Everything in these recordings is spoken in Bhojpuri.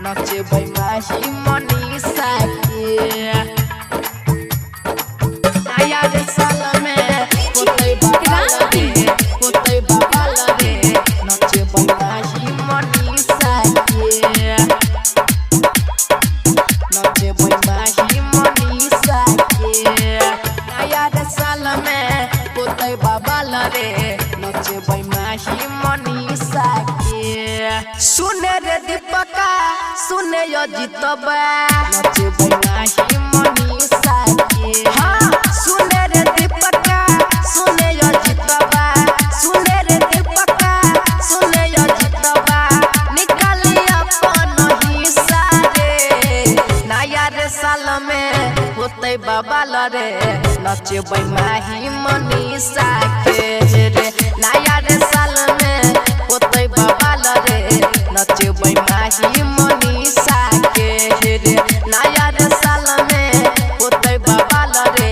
नचे बैमाही मनीषा के नया रे साल में होतै बवाल रे होतै बवाल रे नचे बैमाही मनीषा के नचे बैमाही मनीषा के नया रे साल में होतै बवाल रे नचे बैमाही मनीषा के सुने रे दीपका सुने यो जीतबा नचे बैमाही मनीषा के हाँ सुने रे दीपका सुने यो जीतबा सुने रे दीपका सुने यो जीतबा निकाली अपन हिस्सा रे नया रे साल में होतै बवाल रे नचे बैमाही मनीषा के रे नया रे साल में होतै बवाल रे नचे बैमाही मनीषा के रे नया रे साल में होतै बवाल रे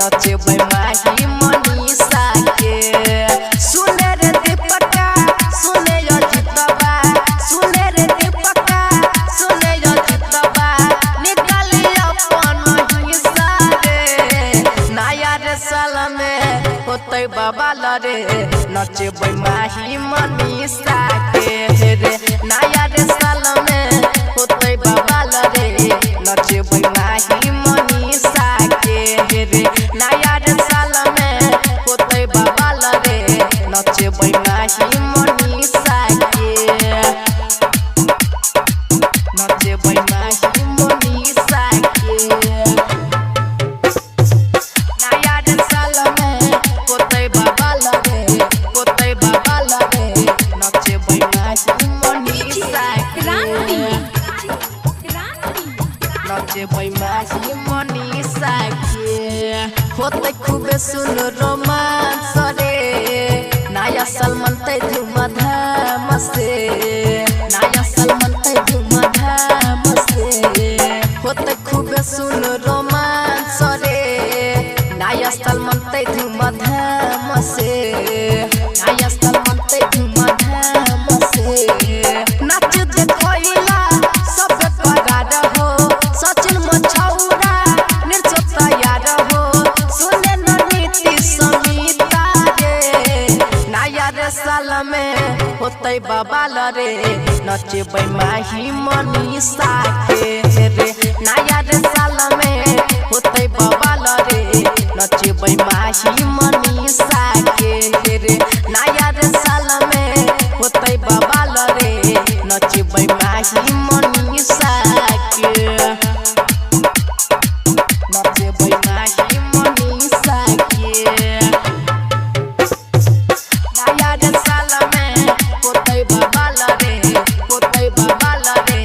नचे बैमाही मनीषा के सुने रे दीपका सुने यो जीतबा सुने रे दीपका सुने यो जीतबा निकाली अपन हिस्सा रे नया रे साल में होतै बवाल रे नचे बैमाही मनीषा के रे नया रे साल में होतै बवाल रे नचे बैमाही मनीषा के रे नया रे साल में होतै बवाल रे नचे बैमाही मनीषा के नचे बैमाही मनीषा के नया रे साल में होतै बवाल रे होतै बवाल रे नचे बैमाही मनीषा के नचे बैमाही मनीषा के होतै खूबे सुन रोमांस रे नया साल मनतै धूमधाम से नया साल मनतै धूमधाम से होतै खूबे सुन रोमांस रे नया साल मनतै धूमधाम से नया साल मनतै धूमधाम से नाच देखैला सब करार हो सचिन मछौरा निर्चो तैयार हो सुने न नीति समीता रे नया रे साल में होतै बवाल रे नचे बैमाही मनीषा के रे नया रे साल में होतै बवाल रे नचे बैमाही मनीषा के रे नया रे साल में होतै बवाल रे नचे बैमाही मनीषा के नचे बैमाही मनीषा के नया रे साल में होतै बवाल रे होतै बवाल रे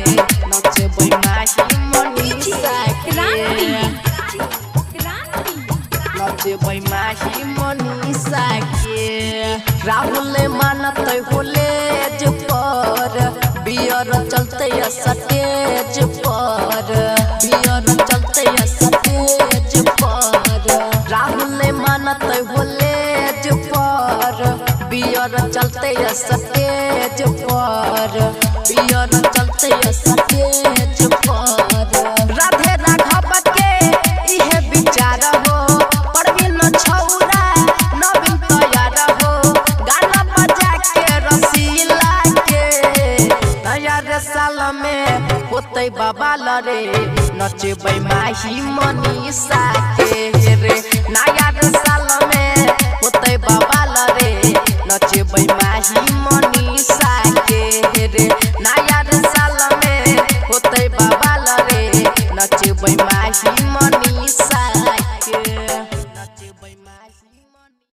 नचे बैमाही मनीषा के नचे बैमाही मनीषा के राहुल मानतै कॉलेज पर बियर चलतै स्टेज पर बियर चलतै स्टेज पर राहुल मानतै कॉलेज पर बियर चलतै स्टेज पर बियर चलतै स्टेज पर राधे राघव के इहे विचार हो परवीन छौरा नवीन तैयार हो गाना बजा के रसीला के नया रे साल में होतै बवाल रे नचे बैमाही मनीषा के रे नया रे साल